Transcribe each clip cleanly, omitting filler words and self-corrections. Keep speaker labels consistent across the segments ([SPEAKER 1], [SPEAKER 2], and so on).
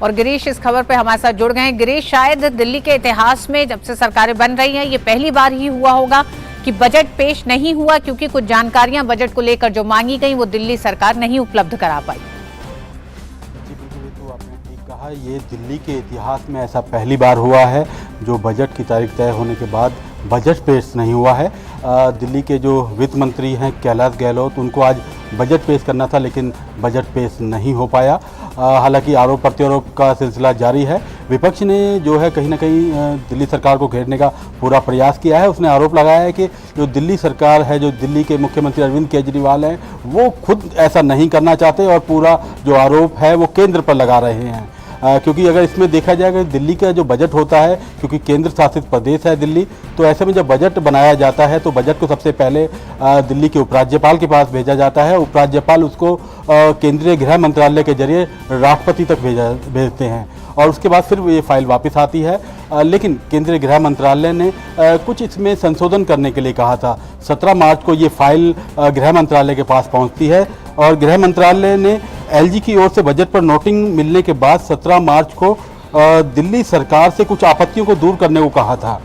[SPEAKER 1] और गिरीश इस खबर पे हमारे साथ जुड़ गए हैं। गिरीश, शायद दिल्ली के इतिहास में जब से सरकारें बन रही हैं ये पहली बार ही हुआ होगा कि बजट पेश नहीं हुआ, क्योंकि कुछ जानकारियां बजट को लेकर जो मांगी गई वो दिल्ली सरकार नहीं उपलब्ध करा पाई।
[SPEAKER 2] जी बिल्कुल, तो आपने ठीक कहा, ये दिल्ली के इतिहास में ऐसा पहली बार हुआ है जो बजट की तारीख तय होने के बाद बजट पेश नहीं हुआ है। दिल्ली के जो वित्त मंत्री हैं कैलाश गहलोत, उनको आज बजट पेश करना था लेकिन बजट पेश नहीं हो पाया। हालांकि आरोप प्रत्यारोप का सिलसिला जारी है। विपक्ष ने जो है कहीं ना कहीं दिल्ली सरकार को घेरने का पूरा प्रयास किया है। उसने आरोप लगाया है कि जो दिल्ली सरकार है, जो दिल्ली के मुख्यमंत्री अरविंद केजरीवाल हैं, वो खुद ऐसा नहीं करना चाहते और पूरा जो आरोप है वो केंद्र पर लगा रहे हैं। क्योंकि अगर इसमें देखा जाएगा दिल्ली का जो बजट होता है, क्योंकि केंद्र शासित प्रदेश है दिल्ली, तो ऐसे में जब बजट बनाया जाता है तो बजट को सबसे पहले दिल्ली के उपराज्यपाल के पास भेजा जाता है। उपराज्यपाल उसको केंद्रीय गृह मंत्रालय के जरिए राष्ट्रपति तक भेजते हैं और उसके बाद फिर ये फाइल वापस आती है। लेकिन केंद्रीय गृह मंत्रालय ने कुछ इसमें संशोधन करने के लिए कहा था। 17 मार्च को ये फाइल गृह मंत्रालय के पास पहुंचती है और गृह मंत्रालय ने एलजी की ओर से बजट पर नोटिंग मिलने के बाद 17 मार्च को दिल्ली सरकार से कुछ आपत्तियों को दूर करने को कहा था।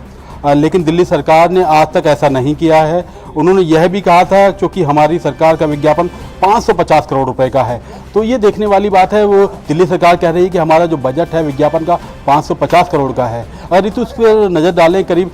[SPEAKER 2] लेकिन दिल्ली सरकार ने आज तक ऐसा नहीं किया है। उन्होंने यह भी कहा था क्योंकि हमारी सरकार का विज्ञापन 550 करोड़ रुपए का है, तो ये देखने वाली बात है। वो दिल्ली सरकार कह रही है कि हमारा जो बजट है विज्ञापन का 550 करोड़ का है। और ऋतु उस पर नज़र डालें, करीब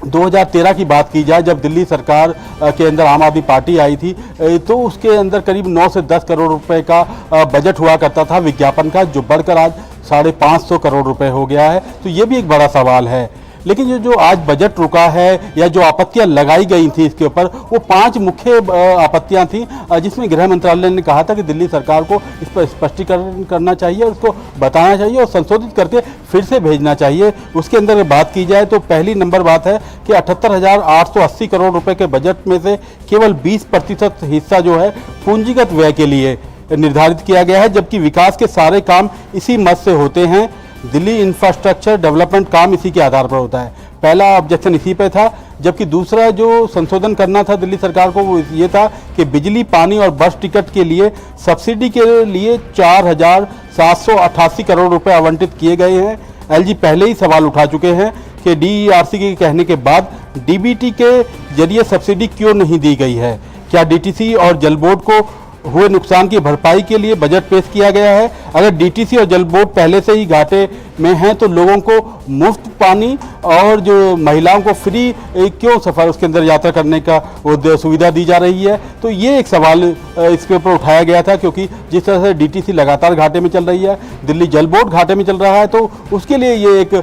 [SPEAKER 2] 2013 की बात की जाए, जब दिल्ली सरकार के अंदर आम आदमी पार्टी आई थी, तो उसके अंदर करीब 9 से 10 करोड़ रुपए का बजट हुआ करता था विज्ञापन का, जो बढ़कर आज 550 करोड़ रुपए हो गया है। तो ये भी एक बड़ा सवाल है। लेकिन ये जो आज बजट रुका है या जो आपत्तियां लगाई गई थी इसके ऊपर, वो 5 मुख्य आपत्तियां थी, जिसमें गृह मंत्रालय ने कहा था कि दिल्ली सरकार को इस पर स्पष्टीकरण करना चाहिए, उसको बताना चाहिए और संशोधित करके फिर से भेजना चाहिए। उसके अंदर बात की जाए तो पहली नंबर बात है कि 78,880 करोड़ रुपए के बजट में से केवल 20% हिस्सा जो है पूंजीगत व्यय के लिए निर्धारित किया गया है, जबकि विकास के सारे काम इसी मद से होते हैं। दिल्ली इंफ्रास्ट्रक्चर डेवलपमेंट काम इसी के आधार पर होता है। पहला ऑब्जेक्शन इसी पे था, जबकि दूसरा जो संशोधन करना था दिल्ली सरकार को वो ये था कि बिजली, पानी और बस टिकट के लिए सब्सिडी के लिए 4,788 करोड़ रुपए आवंटित किए गए हैं। एलजी पहले ही सवाल उठा चुके हैं कि डीईआरसी के कहने के बाद डीबीटी के जरिए सब्सिडी क्यों नहीं दी गई है। क्या डीटीसी और जल बोर्ड को हुए नुकसान की भरपाई के लिए बजट पेश किया गया है? अगर डीटीसी और जल बोर्ड पहले से ही घाटे में हैं तो लोगों को मुफ्त पानी और जो महिलाओं को फ्री क्यों सफर उसके अंदर यात्रा करने का वो सुविधा दी जा रही है? तो ये एक सवाल इसके ऊपर उठाया गया था, क्योंकि जिस तरह से डीटीसी लगातार घाटे में चल रही है, दिल्ली जल बोर्ड घाटे में चल रहा है, तो उसके लिए ये एक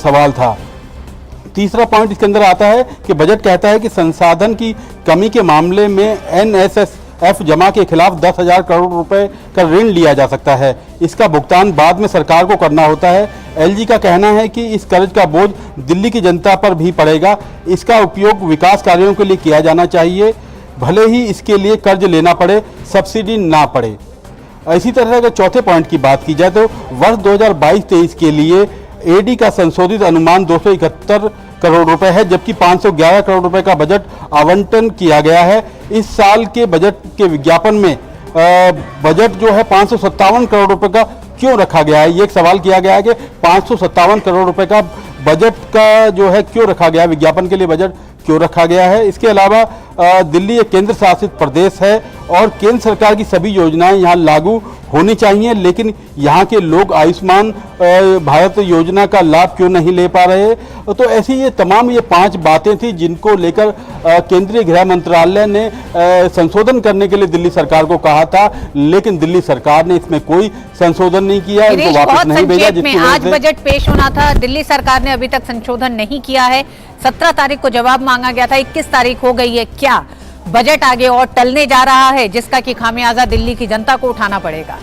[SPEAKER 2] सवाल था। तीसरा पॉइंट इसके अंदर आता है कि बजट कहता है कि संसाधन की कमी के मामले में एनएसएसएफ जमा के खिलाफ 10,000 करोड़ रुपए का ऋण लिया जा सकता है। इसका भुगतान बाद में सरकार को करना होता है। एलजी का कहना है कि इस कर्ज का बोझ दिल्ली की जनता पर भी पड़ेगा। इसका उपयोग विकास कार्यों के लिए किया जाना चाहिए, भले ही इसके लिए कर्ज लेना पड़े, सब्सिडी ना पड़े। इसी तरह अगर चौथे पॉइंट की बात की जाए तो वर्ष 2022-23 के लिए एडी का संशोधित अनुमान 271 करोड़ रुपए है, जबकि 511 करोड़ रुपए का बजट आवंटन किया गया है। इस साल के बजट के विज्ञापन में बजट जो है 557 करोड़ रुपए का क्यों रखा गया है? ये एक सवाल किया गया है कि 557 करोड़ रुपए का बजट का जो है क्यों रखा गया है, विज्ञापन के लिए बजट क्यों रखा गया है? इसके अलावा दिल्ली एक केंद्र शासित प्रदेश है और केंद्र सरकार की सभी योजनाएं यहाँ लागू होनी चाहिए, लेकिन यहाँ के लोग आयुष्मान भारत योजना का लाभ क्यों नहीं ले पा रहे? तो ऐसी ये तमाम 5 बातें थी जिनको लेकर केंद्रीय गृह मंत्रालय ने संशोधन करने के लिए दिल्ली सरकार को कहा था, लेकिन दिल्ली सरकार ने इसमें कोई संशोधन नहीं किया, इनको वापस नहीं भेजा।
[SPEAKER 1] जिसमें आज बजट पेश होना था, दिल्ली सरकार ने अभी तक संशोधन नहीं किया है। 17 तारीख को जवाब मांगा गया था, 21 तारीख हो गई है। क्या बजट आगे और टलने जा रहा है, जिसका कि खामियाजा दिल्ली की जनता को उठाना पड़ेगा?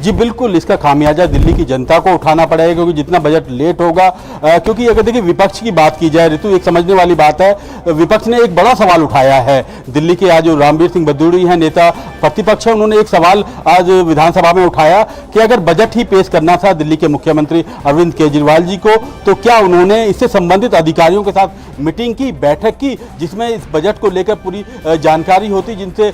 [SPEAKER 2] जी बिल्कुल, इसका खामियाजा दिल्ली की जनता को उठाना पड़ेगा, क्योंकि जितना बजट लेट होगा, क्योंकि अगर देखिए विपक्ष की बात की जाए ऋतु, एक समझने वाली बात है, विपक्ष ने एक बड़ा सवाल उठाया है। दिल्ली के आज जो रामवीर सिंह भदौड़ी हैं, नेता प्रतिपक्ष है, उन्होंने एक सवाल आज विधानसभा में उठाया कि अगर बजट ही पेश करना था दिल्ली के मुख्यमंत्री अरविंद केजरीवाल जी को, तो क्या उन्होंने इससे संबंधित अधिकारियों के साथ मीटिंग की, बैठक की, जिसमें इस बजट को लेकर पूरी जानकारी होती, जिनसे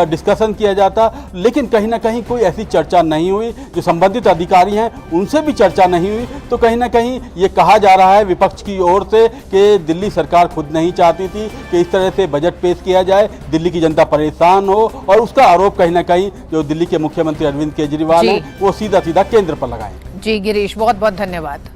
[SPEAKER 2] डिस्कशन किया जाता? लेकिन कहीं ना कहीं कोई ऐसी चर्चा नहीं हुई, जो संबंधित अधिकारी हैं उनसे भी चर्चा नहीं हुई, तो कहीं ना कहीं ये कहा जा रहा है विपक्ष की ओर से कि दिल्ली सरकार खुद नहीं चाहती थी कि इस तरह से बजट पेश किया जाए, दिल्ली की जनता परेशान हो, और उसका आरोप कहीं ना कहीं जो दिल्ली के मुख्यमंत्री अरविंद केजरीवाल हैं वो सीधा सीधा केंद्र पर लगाएं।
[SPEAKER 1] जी गिरीश, बहुत बहुत धन्यवाद।